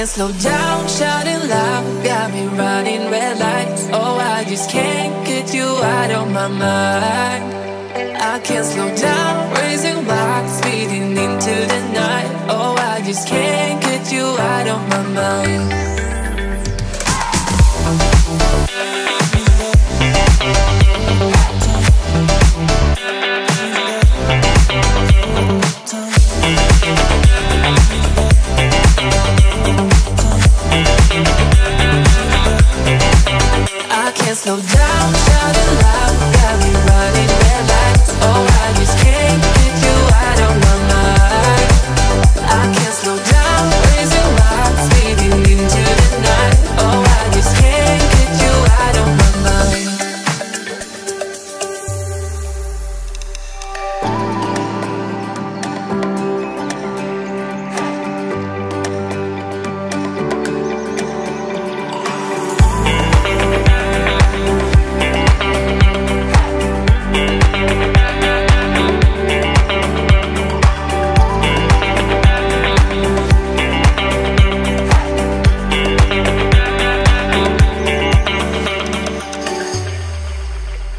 can't slow down, shouting loud, got me running red lights. Oh, I just can't get you out of my mind. I can't slow down, raising rocks, speeding into the night. Oh, I just can't get you out of my mind. I can't slow down, shouting loud, got me running red lights. Oh, I just can't get you out of my mind. I can't slow down, raising rocks, speeding into the night. Oh, I just can't get you out of my mind.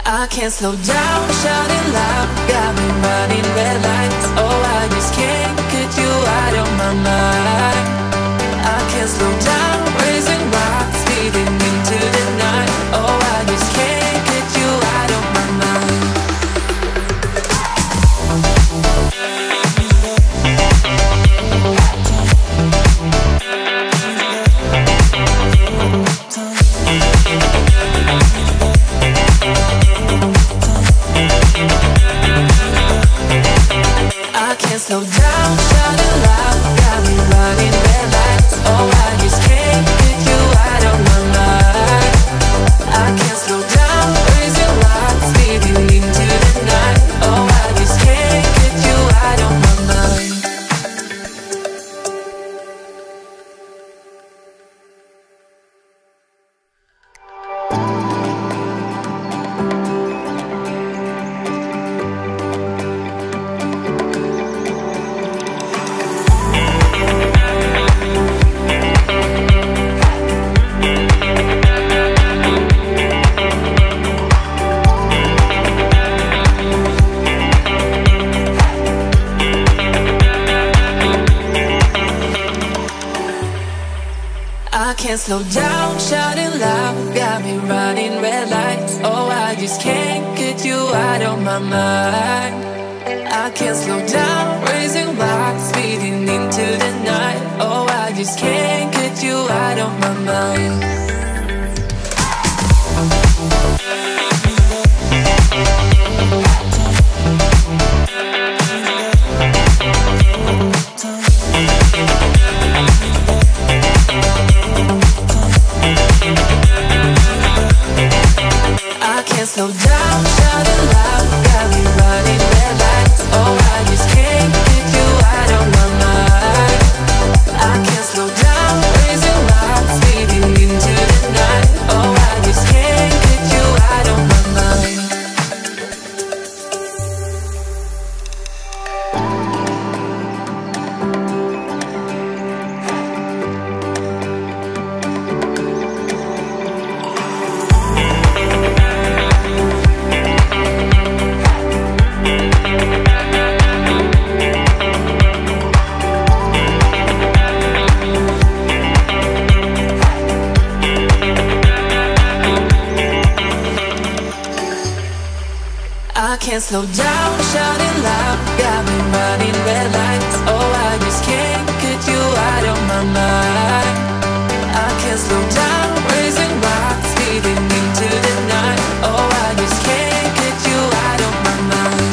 I can't slow down, shouting loud, got me running red lights. Oh, I just can't get you out of my mind. I can't slow down, raising rocks, speeding into the night. Oh, I just can't get you out of my mind. I can't slow down, shouting loud, got me running red lights. Oh, I just can't get you out of my mind. I can't slow down, raising rocks, speeding into the night. Oh, I just can't get you out of my mind. I can't slow down, shouting loud, got me running red lights. Oh, I just can't get you out of my mind. I can't slow down, raising rocks, speeding into the night. Oh, I just can't get you out of my mind. I can't slow down, shouting loud, got me running red lights. Oh, I just can't get you out of my mind. I can't slow down, raising rocks, speeding into the night. Oh, I just can't get you out of my mind. I can't slow down, shouting loud, got me running red lights. Oh, I just can't get you out of my mind. I can't slow down, raising rocks, speeding into the night. Oh, I just can't get you out of my mind.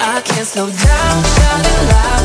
I can't slow down, shouting loud.